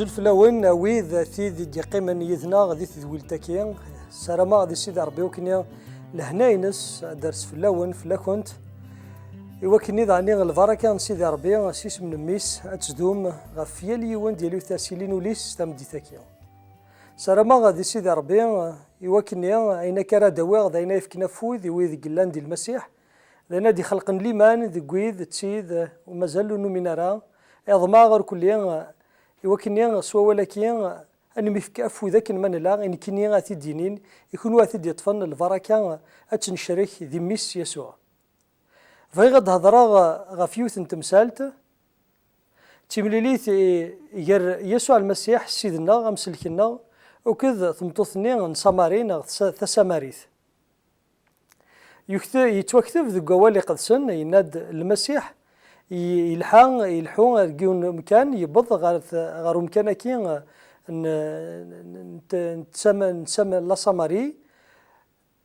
زلف لون ويذ ثيذ يقيم يذنا غادي تذويل تاكيا سلامة غادي سيدي ربي وكنيا لهناينس درس في اللون في لاكونت إوا كني ضعني البركة سيدي ربي سيس من ميس أتزدوم غف يالي وين ديالو تاسيلين وليس تمدي تاكيا سلامة غادي سيدي ربي إوا كنيا عينا كرا دواغ ضينا يفكنا فوذ ويذ قلان ديال المسيح لأن دي خلق ليمان ذي قويذ تسيد ومازالو نومينارا إضما غير كليا إوا كنيا سوا ولكن أنا مفك أفو ذاك من لا إن كنيا غاتي دينين يكونوا غاتي يطفن البركة أتنشرك ذي ميس يسوع فغي غاد هضرا غفيوث نتمسالت تيمليليت ير يسوع المسيح سيدنا غمسلكنا وكذ ثمطوثني نسامارين ثساماريث يتوكتب ذو قوالي قدسن يناد المسيح يلحون جون مكان يبض غير مكان كي نتسمى لا ساماري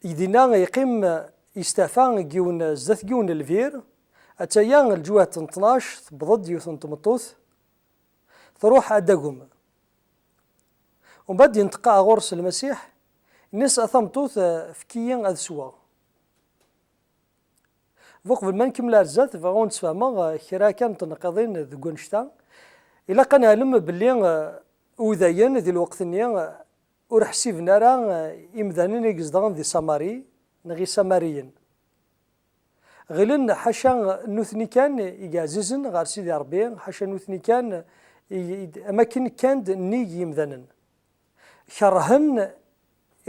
يدينا يقيم يستعفى جون زث جون الفير أتيان الجوة 12 تبضد يوثن تمطوث تروح أدقهم ومن بعد ينتقى غرس المسيح الناس أثمطوث فكيين أذسوا فوق ما نكمل الزات فغون تفهموا كرا كان تنقضين ذو نشتا إلا كان علم باللي وذاين ذي الوقت نيا ورح سيفنا راه يمدانين يقصدان ذي ساماري نغي ساماريين غيلن حاشا نوثني كان يعززن غير سيدي ربي حاشا نوثني كان أماكن كان نيجي يمدانن شرهن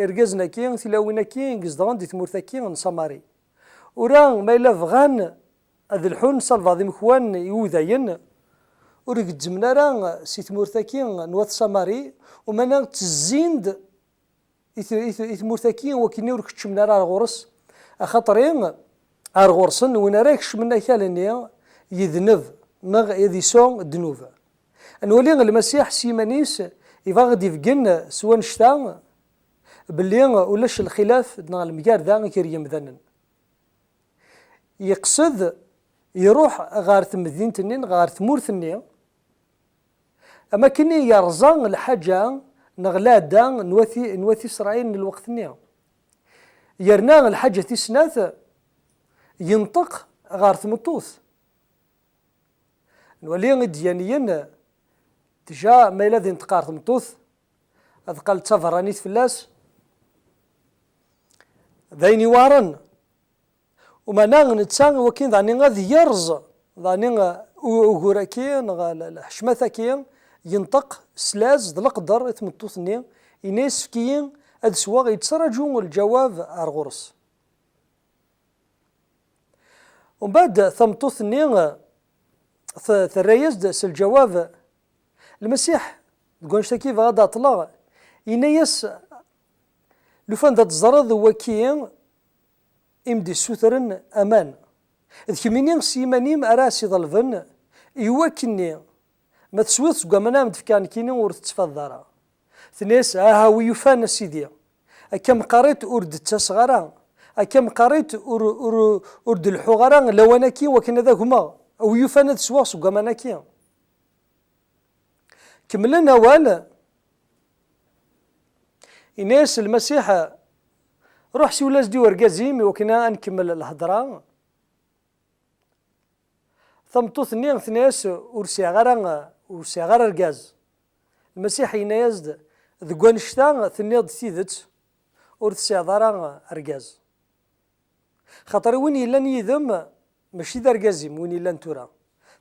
إرجزنا كين تلاوينا كين قصدان ذي تمورثا كين ساماري وران ما إلا فغان هذا الحون صالفاضي مخوان يوذاين ورقد جمنا راه سيت مورثاكين نواث ساماري ومانا تزيند إثمورثاكين وكيني ورك تشمنا راه غورس أخاطرين أرغورسن وين راك شمنا كالنيا يذنب نغ يذي سون الذنوب نولي المسيح سيمانيس يبغى غادي يفقن سوا نشتا باللي ولاش الخلاف دنا المقار ذا كيريم ذنن يقصد يروح غار ثمدين تنين غار ثمور ثنين أما كني يرزان الحاجة نغلادا نوثي إسرائيل من الوقت نيا يرنا الحاجة تسناث ينطق غار ثمطوث نولي الديانيين تجا ما إلا ذي انتقار ثمطوث هذ قال تفرانيت فلاس ذيني وارن وما نتسان وكين ذاني غادي يرز ذاني وغوراكين الحشمثاكين ينطق سلاز ذ القدر يتمطوثني يناس كيين هاد سواغ يتسرجون الجواب ارغورس ومن بعد ثمطوثني ثريز الجواب المسيح كونشتا غادا طلع ينايس لفان ذات الزرد وكين إمدي السوثرن أمان إذ كميني سيمانيم أراسي ظلفن يوكني ما تسويث قامنا مدفكان كيني ورد تفضارا ثنيس ويفان سيدي أكم قريت أرد التسغرا أكم قريت أرد الحغرا لو أنا كي وكنا ذا هما أو يفان تسواس قامنا كي كملنا والا إناس المسيح روح سي ولاش دي ورقازيمي وكنا نكمل الهضره ثمطوثني ثناس ورسي غير رقاز المسيح ينايزد ذكوان شتا ثنيض ثيذت ورسي ضرا رقاز خاطر وين يلا يذم ماشي ذا رقازيم وين يلا نتورا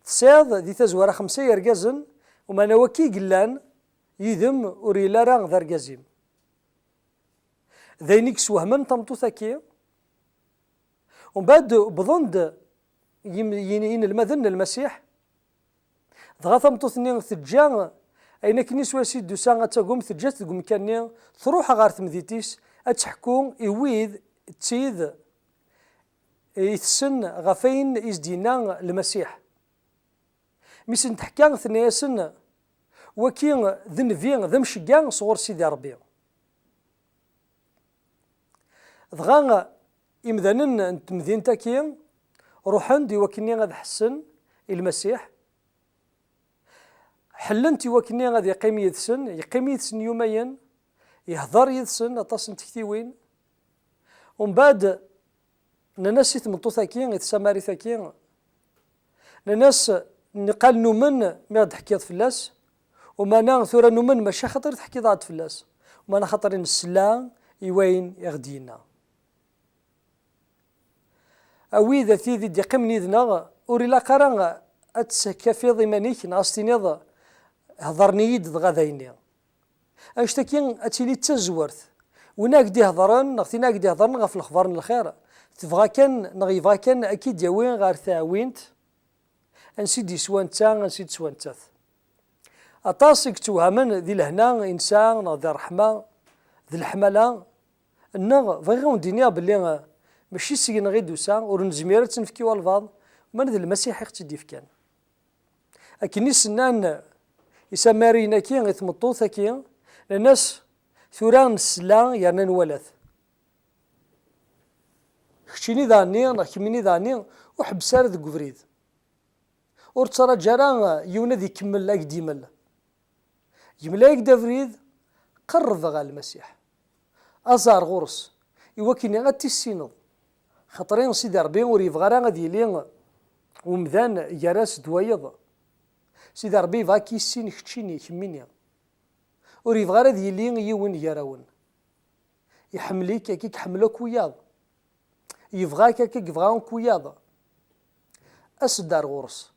تصياد ذي تزوار 5 رقازن وما نوكي قلان يذم وريلا راه ذا رقازيم ذينيك سوهمن تمطوثاكي ومن بعد بظند ين المذن المسيح ضغا تمطوثني ثجا اين كني سواسي دوسا تقوم ثجا تقوم كاني تروح غار ثمذيتيس اتحكو يويذ تسيذ يتسن غفين يزدينا المسيح ميسن تحكا ثنياسن وكين ذنفين ذمشقا صغور سيدي ربي ضغا إمذانن تمذين تاكين روحن دي وكني غاد حسن المسيح حلنت وكني غادي يقيم يدسن يوميا يهضر يدسن اطاس تكتيوين ومن بعد ناس تمطو ثاكين يتساماري ثاكين ناس نقال نومن ما غاد حكيت فلاس وما انا ثورا نومن ماشي خاطر تحكي ضاد فلاس وما انا خاطر نسلا يوين يغدينا اوي ذا ثيدي دي قمني ذنا اوري لا قرا اتسكا في ضمانيك ناستينيض هضرني يد غادايني اشتكي اتيلي تزورت وناك دي هضرن نغتيناك دي هضرن غف الخبر الخير تبغى كان نغيبغا كان اكيد يوين غير ثاوينت انسيدي سوانتا انسيد سوانتات اطاسك توهمن ذي لهنا انسان ذي رحمه ذي الحمله انغ فغيون دينيا باللي ماشي سينا غير دوسا ورنزمير تنفكيو البعض من ذي المسيح يقتدي فكان اكني سنان يسمارينا كي غيثمطو ثاكي الناس ثوران السلا يعني نولث خشيني ذاني نحكميني ذاني وحبسار ذي قفريد ورتصرى جرا يونا ذي كمل لاك ديمل يملاك دافريد قرب غا المسيح ازار غرس يوكيني غاتي السينض خاطرين سيدي ربي وريفغارا غادي لين ومذان يراس دوايض سيدي ربي فاكي السين كتشيني كميني وريفغارا دي لين يون يراون يحمليك كيك حملوك وياض يفغاك كيك يفغاون كوياض اسدار غرس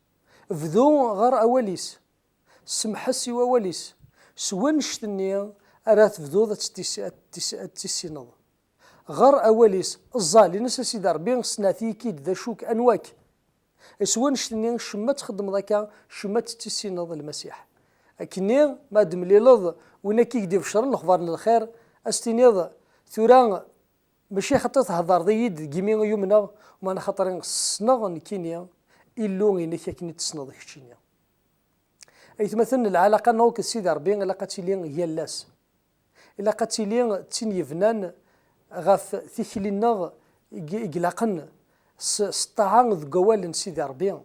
فذو غار اوليس سمحسي ووليس سوانش تنيا أرات فذوذة تسينض غار أوليس الظالي نسا سيدي ربي سناتي كيد ذا شوك أنواك سوانش تنيا شما تخدم ذاكا شما تسينض المسيح أكني ما دمليلض وينا كي يدي بشر الأخبار الخير أستينيض ثوران ماشي خاطر تهضر ضيد كيمي يومنا وما أنا خاطر صنغ نكينيا إلو إنك كني تسنض كتشينيا أي مثلا العلاقة نوك السيد ربي إلا قاتلين هي اللاس إلا قاتلين تين يفنان غاف ثيكلي النغ إقلاقن سطاعان ذ قوال سيد ربي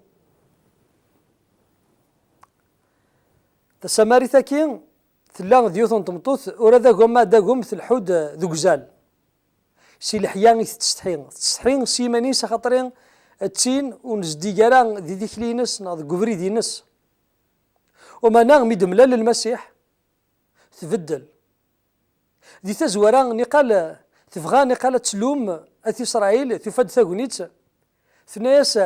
تساماري ثاكين ثلا ديوثن تمطوث ورا قوما دا قوم الحود ذو قزال سي الحيان تستحين سيمانيس خاطرين تين ونزدي كارا ذي ذيكلينس ناض قفري دينس وما نغمي دملا للمسيح تبدل دي تزورا نقال تفغى نقال تلوم اثي اسرائيل تفاد ثاغونيت ثناياس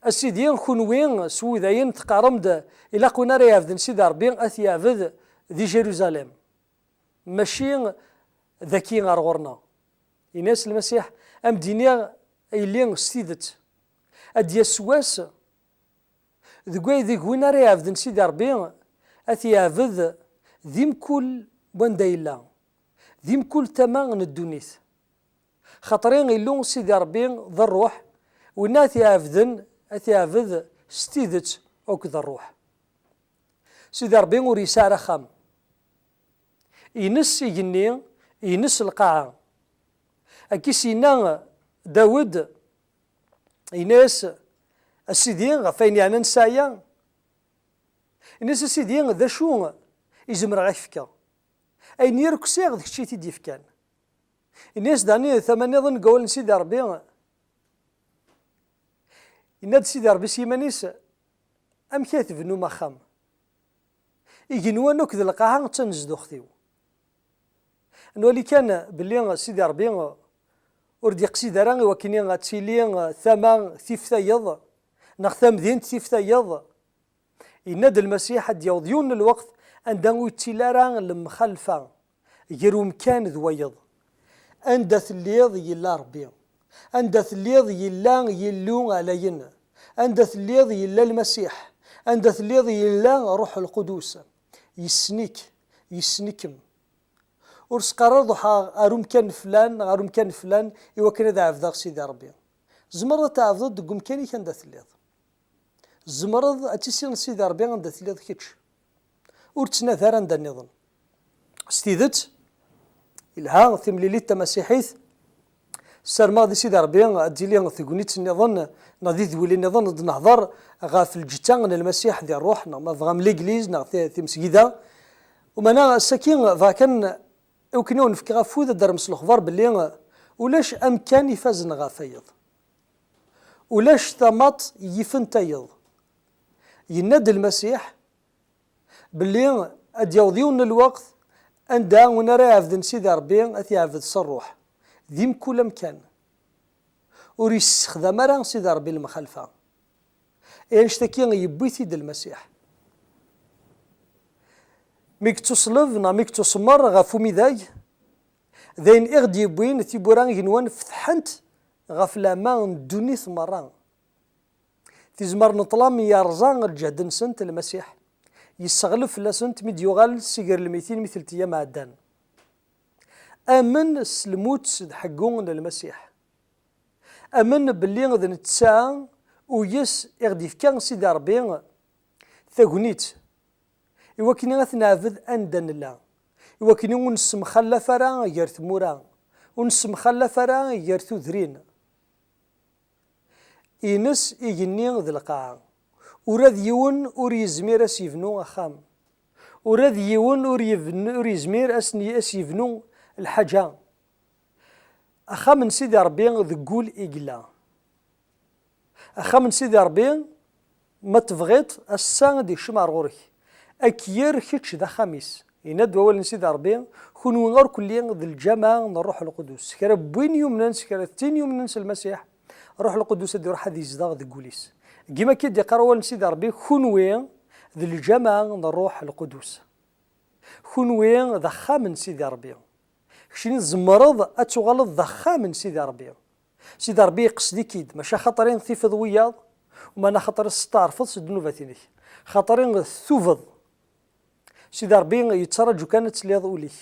السيدين خنوين سويداين تقارمد الى قونا راه يعبد سيدي ربي اثي يعبد ذي جيروزاليم ماشي ذكي غارغورنا يناس المسيح ام دينيا ايلين ستيدت اديا سواس ذكوي ذيك وين راه يعبد سيدي ربي اثي يعبد ذيم كل بوندايلا ذيم كل تمام الدونيث خاطرين يلون سيدي ربي ذا الروح وناثي يعبدن اثي يعبد ستيدت اوك ذا الروح سيدي ربي وريسار خام ينس يجني ينس القاعه اكي سينا داود يناس السيدين غفاين يعني نسايا الناس السيدين ذا شو يزمر غيفكا اي نيركسي غد كشي تيدي فكان الناس داني ثمانية ظن قول سيدي ربي يناد سيدي ربي سيمانيس ام كاتب نو مخام يجنوا نوك ذا القاعة تنزدو اختيو نولي كان باللي سيدي ربي ورد يقصي داران وكيني غاتسيلي ثمان ثيفتايض نختم ذين ثيفتايض يناد المسيح ديال ديون الوقت عندما يتلاران المخلفة يرو مكان ذويض أندث الليض يلا ربي أندث الليض يلا يلو علينا أندث الليض يلا المسيح أندث الليض يلا روح القدوس يسنيكم ورسقرض غارو مكان فلان غارو مكان فلان إوا كان ذا عفدا سيدي ربي زمرض تعفض دقو مكاني كان داث الليض زمرض أتسين سيدي ربي غنداث الليض كيتش ورتسنا ثار عند النظام ستيدت إلها ثمليليت مسيحيث سرما دي سيدي ربي ديلي ثقونيت النظام نادي ذولي النظام نهضر غاف الجتان المسيح ديال الروح ما فغام ليغليز في مسجدة ومانا الساكين فكان يمكن نفكر غافوذ درمس الخبار باللي ولاش امكان يفازن غافيض ولاش ثمط يفنتيض يناد المسيح باللي اديوضيون الوقت اندا ونرى عفد سيدي ربي اثي عفد الصروح ذيم كل مكان وريس خدام راه سيدي ربي المخالفه يشتكي يبوي سيد المسيح ميك تصلف نا ميك تصمر غافو ميداي ذين اغدي بوين تيبوران ينوان فتحنت غاف لامان دوني ثمران تيزمر نطلام يرزان الجهد نسنت المسيح يستغلف لاسنت ميد يغال سيجر الميتين مثل تيام عدان امن السلموت حقون للمسيح امن باللي غادي نتساعى ويس اغدي فكان سيدي ربي ثاغنيت إوكيني غتنعبد أندن لا إوكيني ونسم خلف راه غير ثمورا ونسم خلف راه غير ثذرين إنس إيجني ذي القاعة وراد يون ور يزمير أس يبنو أخام وراد يون ور يزمير أس يبنو الحاجة أخا من سيدي ربي ذقول إيقلا أخا من سيدي ربي ما تبغيت السان دي شمار غورك أكير كيتش ذا خميس يناد أول سيدي ربي كونوا غير كليا ذي الجامعة نروح القدس كرا بوين يوم ننس كرا 30 يوم ننس المسيح روح القدس دي روح هذه يزداغ ذي كوليس كيما كيدي قرا سيدي ربي كونوا ذي الجامعة نروح القدس كونوا ذا خامن سيدي ربي كشين زمرض أتغلط ذا خامن سيدي ربي سيدي ربي قصدي كيد ماشي خاطرين ثيفض وياض وما انا خاطر ستعرفض سدنوباتينيك خاطرين ثوفض سيدي ربي يتسرج وكانت ليض أوليك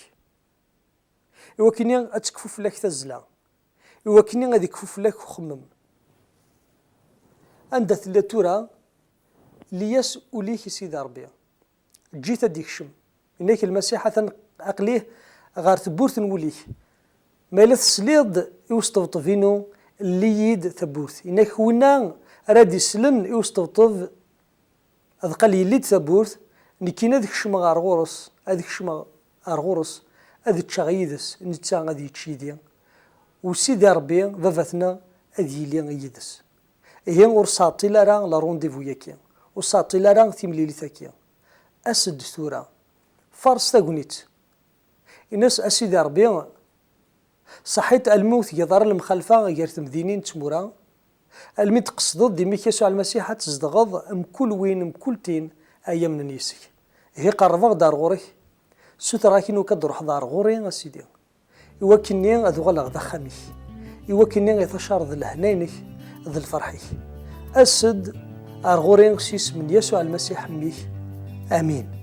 إوكيني أتكفوف لك تزلا إوكيني غادي يكفوف لك خمم عند ثلاثورة ليس أوليك سيدي ربي جيت ديك شم إنك المسيح عقليه غار ثبورث نوليك ما إلا تسليض يوسطفطفينو اللي يد ثبورث إنك ونا راد يسلن يوسطفطف هذا قال يليد ثبورث نكينا ذيك الشمع غارغورس هذيك الشمع غارغورس هذيك تشغيدس نتا غادي يتشيدي وسيدي ربي باباتنا هذي لي يدس هي ورصاطي لا راه لا رونديفو ياكي وصاطي لا راه تيمليلي ثاكيا اسد ثورة فرس تاغنيت الناس اسيدي ربي صحيت الموت يظهر المخالفه غير تمدينين تمورا المي تقصدوا ديما يسوع المسيح تزدغض ام كل وين ام كل تين ايام من نيسك هي قربا دار غوري سترا كينو كدروح دار غوري اسيدي يوكني اذغل غدا خمي يوكني يتشار ذ الهنينك ذ الفرحي اسد ارغوري سيس من يسوع المسيح ميه امين.